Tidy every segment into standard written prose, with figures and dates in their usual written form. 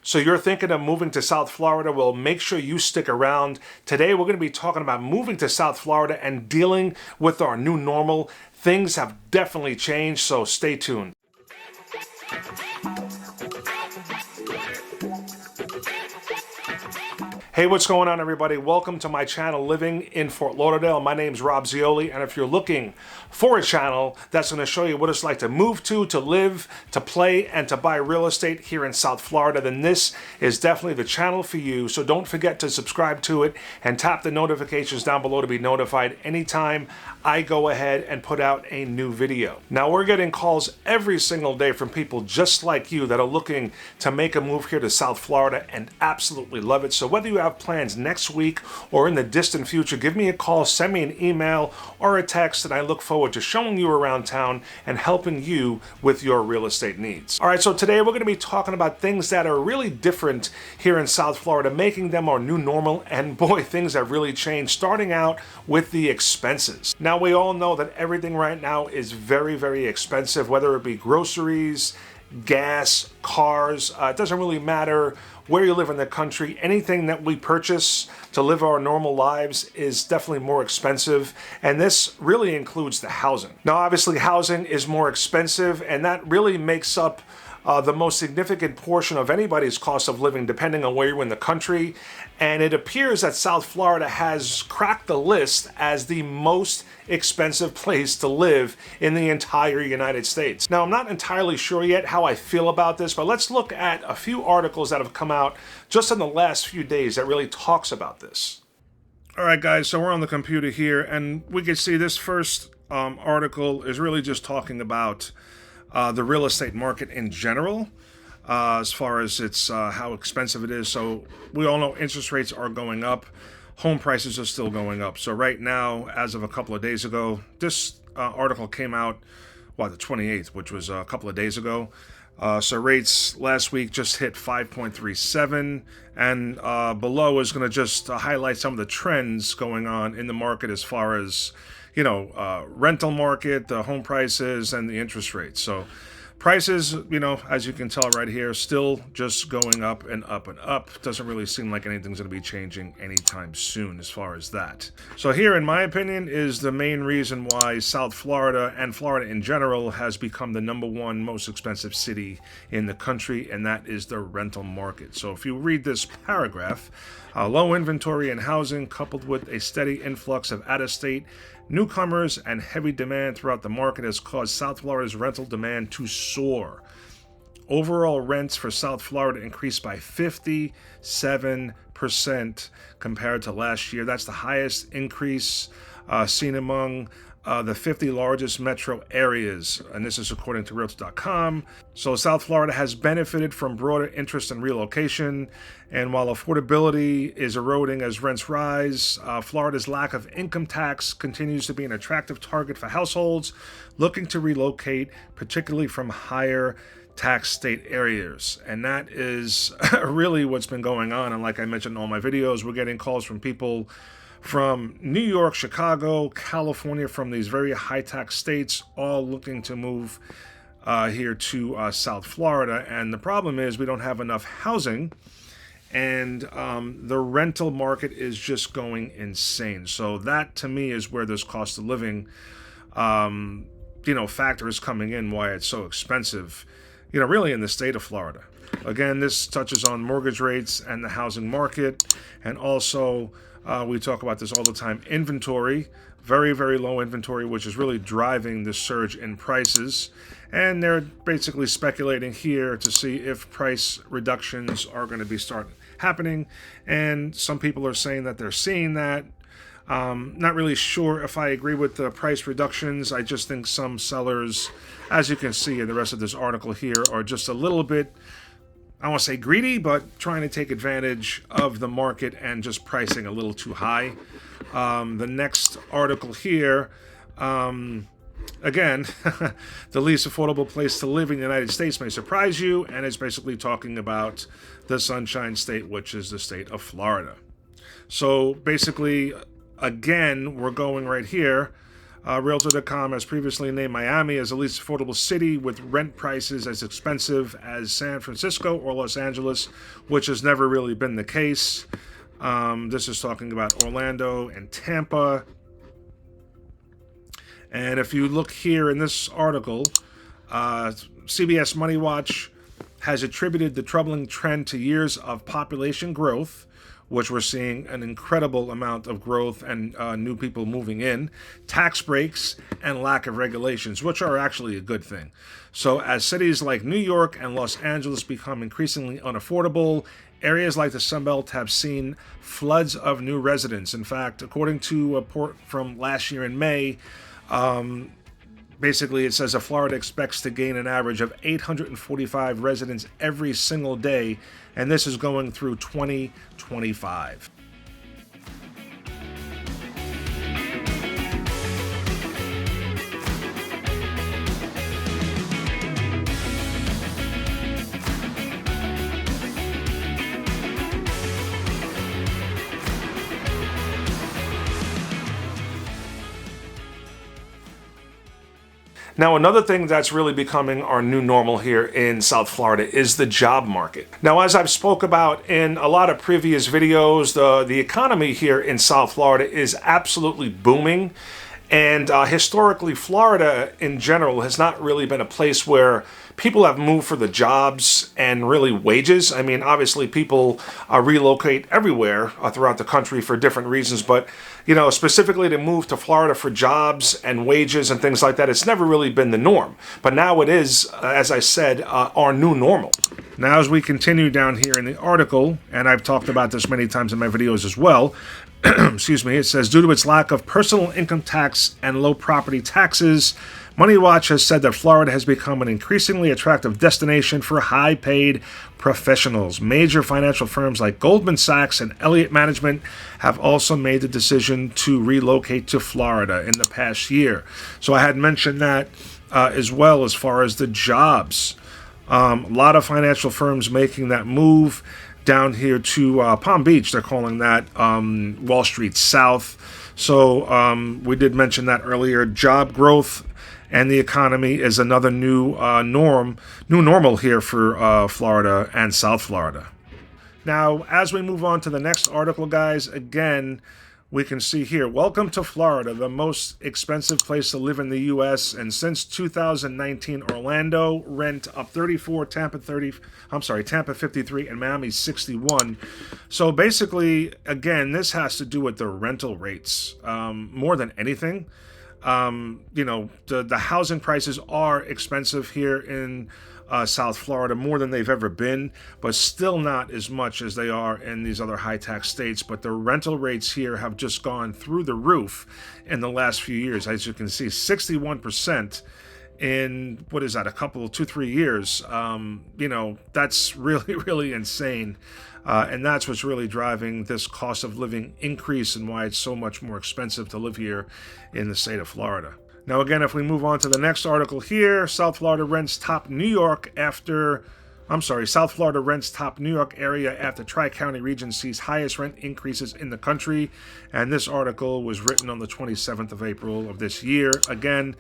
So you're thinking of moving to South Florida? Well, make sure you stick around. Today we're going to be talking about moving to South Florida and dealing with our new normal. Things have definitely changed, so stay tuned. Hey, what's going on, everybody? Welcome to my channel, Living in Fort Lauderdale. My name's Rob Zeoli, and if you're looking for a channel that's going to show you what it's like to move to live, to play, and to buy real estate here in South Florida, then this is definitely the channel for you. So don't forget to subscribe to it and tap the notifications down below to be notified anytime I go ahead and put out a new video. Now, we're getting calls every single day from people just like you that are looking to make a move here to South Florida and absolutely love it. So whether you have plans next week or in the distant future, give me a call, send me an email or a text, and I look forward to showing you around town and helping you with your real estate needs. All right, so today we're going to be talking about things that are really different here in South Florida, making them our new normal, and boy, things have really changed, starting out with the expenses. Now, we all know that everything right now is very, very expensive, whether it be groceries, gas, cars. It doesn't really matter where you live in the country. Anything that we purchase to live our normal lives is definitely more expensive, and this really includes the housing. Now, obviously, housing is more expensive, and that really makes up the most significant portion of anybody's cost of living, depending on where you're in the country. And it appears that South Florida has cracked the list as the most expensive place to live in the entire United States. Now, I'm not entirely sure yet how I feel about this, but let's look at a few articles that have come out just in the last few days that really talks about this. All right, guys, so we're on the computer here, and we can see this first article is really just talking about the real estate market in general, as far as it's how expensive it is. So we all know interest rates are going up. Home prices are still going up. So right now, as of a couple of days ago, this article came out, the 28th, which was a couple of days ago. So rates last week just hit 5.37, and below is going to just highlight some of the trends going on in the market as far as rental market, the home prices, and the interest rates. So prices, as you can tell right here, still just going up and up and up. Doesn't really seem like anything's going to be changing anytime soon as far as that. So here, in my opinion, is the main reason why South Florida and Florida in general has become the #1 most expensive city in the country, and that is the rental market. So if you read this paragraph, low inventory in housing coupled with a steady influx of out-of-state newcomers and heavy demand throughout the market has caused South Florida's rental demand to soar. Overall rents for South Florida increased by 57% compared to last year. That's the highest increase seen among the 50 largest metro areas, and this is according to Realtor.com. So South Florida has benefited from broader interest in relocation, and while affordability is eroding as rents rise, Florida's lack of income tax continues to be an attractive target for households looking to relocate, particularly from higher tax state areas. And that is really what's been going on. And like I mentioned in all my videos, we're getting calls from people from New York, Chicago, California, from these very high-tax states, all looking to move here to South Florida. And the problem is we don't have enough housing, and the rental market is just going insane. So that, to me, is where this cost of living, factor is coming in, why it's so expensive, really in the state of Florida. Again, this touches on mortgage rates and the housing market, and also we talk about this all the time. Inventory, very, very low inventory, which is really driving the surge in prices. And they're basically speculating here to see if price reductions are going to be happening. And some people are saying that they're seeing that. Not really sure if I agree with the price reductions. I just think some sellers, as you can see in the rest of this article here, are just a little bit, I want to say greedy, but trying to take advantage of the market and just pricing a little too high. The next article here, again, the least affordable place to live in the United States may surprise you, and it's basically talking about the Sunshine State, which is the state of Florida. So basically, again, we're going right here. Realtor.com has previously named Miami as the least affordable city with rent prices as expensive as San Francisco or Los Angeles, which has never really been the case. This is talking about Orlando and Tampa. And if you look here in this article, CBS Money Watch has attributed the troubling trend to years of population growth, which we're seeing an incredible amount of growth and new people moving in, tax breaks, and lack of regulations, which are actually a good thing. So as cities like New York and Los Angeles become increasingly unaffordable, areas like the Sunbelt have seen floods of new residents. In fact, according to a report from last year in May, basically, it says that Florida expects to gain an average of 845 residents every single day, and this is going through 2025. Now, another thing that's really becoming our new normal here in South Florida is the job market. Now, as I've spoke about in a lot of previous videos, the economy here in South Florida is absolutely booming. And historically, Florida in general has not really been a place where people have moved for the jobs and really wages. I mean, obviously people relocate everywhere throughout the country for different reasons, but you know, specifically to move to Florida for jobs and wages and things like that, it's never really been the norm. But now it is, as I said, our new normal. Now, as we continue down here in the article, and I've talked about this many times in my videos as well, excuse me, it says, due to its lack of personal income tax and low property taxes, Money Watch has said that Florida has become an increasingly attractive destination for high-paid professionals. Major financial firms like Goldman Sachs and Elliott Management have also made the decision to relocate to Florida in the past year. So I had mentioned that as well as far as the jobs. A lot of financial firms making that move down here to Palm Beach. They're calling that Wall Street South. So we did mention that earlier. Job growth and the economy is another new normal here for Florida and South Florida. Now, as we move on to the next article, guys, again, we can see here, welcome to Florida, the most expensive place to live in the U.S. And since 2019, Orlando rent up 34, Tampa 53, and Miami 61. So basically, again, this has to do with the rental rates more than anything. You know, the housing prices are expensive here in South Florida, more than they've ever been, but still not as much as they are in these other high-tax states. But the rental rates here have just gone through the roof in the last few years. As you can see, 61% in, what is that, 2-3 years. You know, that's really, really insane. And that's what's really driving this cost of living increase and why it's so much more expensive to live here in the state of Florida. Now, again, if we move on to the next article here, South Florida rents top New York area after Tri-County region sees highest rent increases in the country. And this article was written on the 27th of April of this year. Again,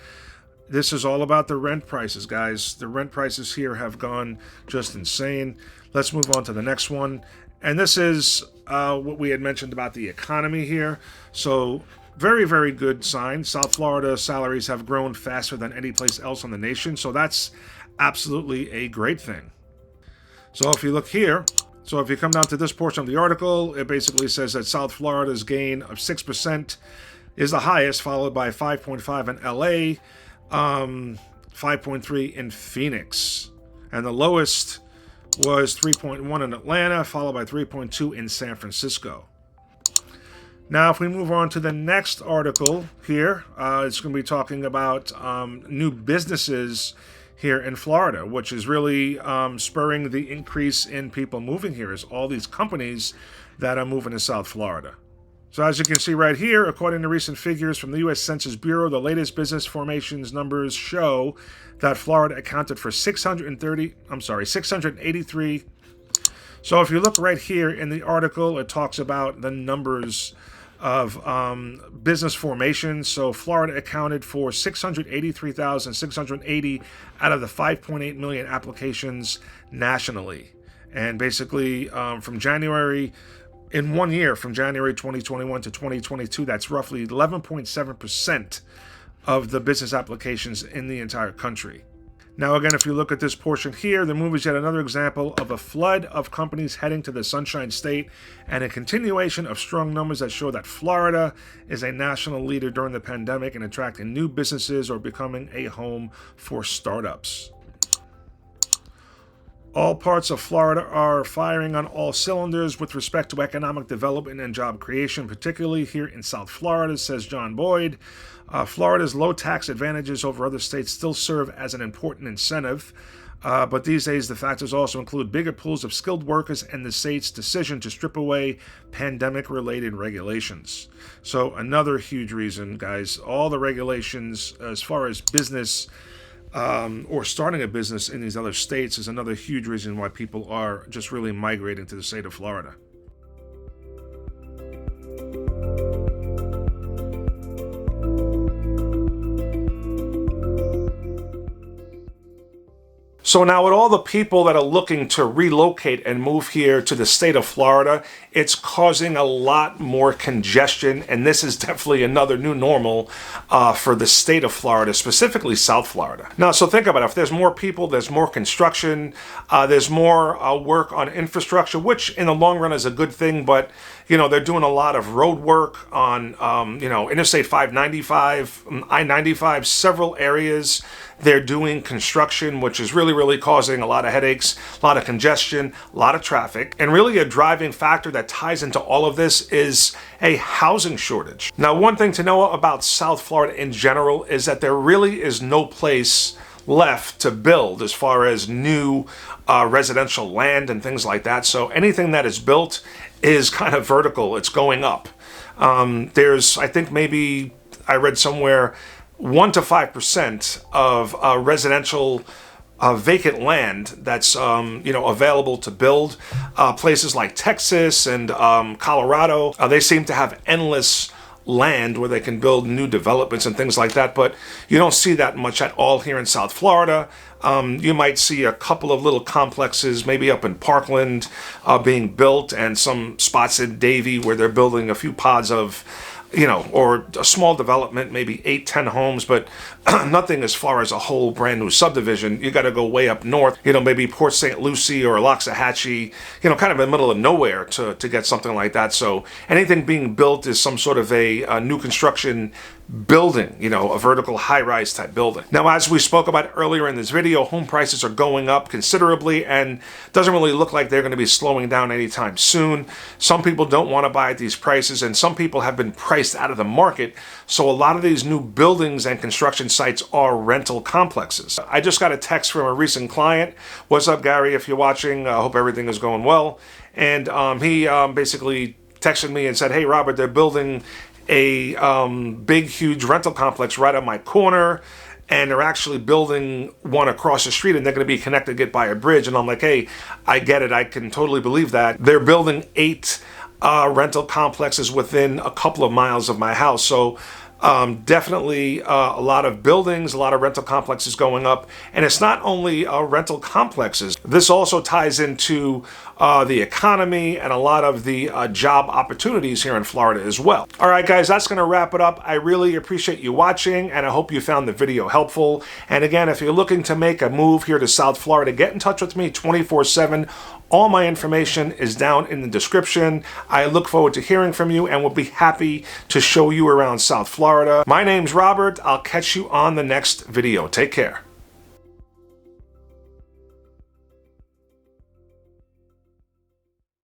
this is all about the rent prices, guys. The rent prices here have gone just insane. Let's move on to the next one. And this is what we had mentioned about the economy here. So very, very good sign. South Florida salaries have grown faster than any place else in the nation. So that's absolutely a great thing. So if you look here, so if you come down to this portion of the article, it basically says that South Florida's gain of 6% is the highest, followed by 5.5 in LA, 5.3 in Phoenix. And the lowest was 3.1 in Atlanta, followed by 3.2 in San Francisco. Now, if we move on to the next article here, it's going to be talking about new businesses here in Florida, which is really spurring the increase in people moving here, is all these companies that are moving to South Florida. So as you can see right here, according to recent figures from the U.S. Census Bureau, the latest business formations numbers show that Florida accounted for 683. So if you look right here in the article, it talks about the numbers of business formation. So Florida accounted for 683,680 out of the 5.8 million applications nationally. And basically from January, in 1 year, from January 2021 to 2022, that's roughly 11.7% of the business applications in the entire country. Now again, if you look at this portion here, the move is yet another example of a flood of companies heading to the Sunshine State and a continuation of strong numbers that show that Florida is a national leader during the pandemic in attracting new businesses or becoming a home for startups. All parts of Florida are firing on all cylinders with respect to economic development and job creation, particularly here in South Florida, says John Boyd. Florida's low tax advantages over other states still serve as an important incentive, but these days the factors also include bigger pools of skilled workers and the state's decision to strip away pandemic-related regulations. So another huge reason, guys, all the regulations as far as business or starting a business in these other states is another huge reason why people are just really migrating to the state of Florida. So now with all the people that are looking to relocate and move here to the state of Florida, it's causing a lot more congestion, and this is definitely another new normal for the state of Florida, specifically South Florida. Now, so think about it. If there's more people, there's more construction, there's more work on infrastructure, which in the long run is a good thing, but you know, they're doing a lot of road work on, you know, Interstate 595, I-95, several areas. They're doing construction, which is really causing a lot of headaches, a lot of congestion, a lot of traffic. And really a driving factor that ties into all of this is a housing shortage. Now, one thing to know about South Florida in general is that there really is no place left to build as far as new residential land and things like that. So anything that is built is kind of vertical. It's going up. There's, I think maybe I read somewhere, 1 to 5% of residential vacant land that's you know, available to build. Places like Texas and Colorado, they seem to have endless land where they can build new developments and things like that, but you don't see that much at all here in South Florida. You might see a couple of little complexes, maybe up in Parkland, being built, and some spots in Davie where they're building a few pods of, you know, or a small development, maybe 8-10 homes, but nothing as far as a whole brand new subdivision. You got to go way up north, you know, maybe Port St. Lucie or Loxahatchee, you know, kind of in the middle of nowhere to get something like that. So anything being built is some sort of a new construction building, you know, a vertical high-rise type building. Now, as we spoke about earlier in this video, home prices are going up considerably and doesn't really look like they're going to be slowing down anytime soon. Some people don't want to buy at these prices, and some people have been priced out of the market. So a lot of these new buildings and construction sites are rental complexes. I just got a text from a recent client. What's up, Gary? If you're watching, I hope everything is going well. And he basically texted me and said, hey, Robert, they're building a big, huge rental complex right on my corner, and they're actually building one across the street, and they're going to be connected by a bridge. And I'm like, hey, I get it. I can totally believe that. They're building 8 rental complexes within a couple of miles of my house. So definitely a lot of buildings, a lot of rental complexes going up. And it's not only rental complexes. This also ties into the economy and a lot of the job opportunities here in Florida as well. All right, guys, that's going to wrap it up. I really appreciate you watching, and I hope you found the video helpful. And again, if you're looking to make a move here to South Florida, get in touch with me 24/7. All my information is down in the description. I look forward to hearing from you and will be happy to show you around South Florida. My name's Robert. I'll catch you on the next video. Take care.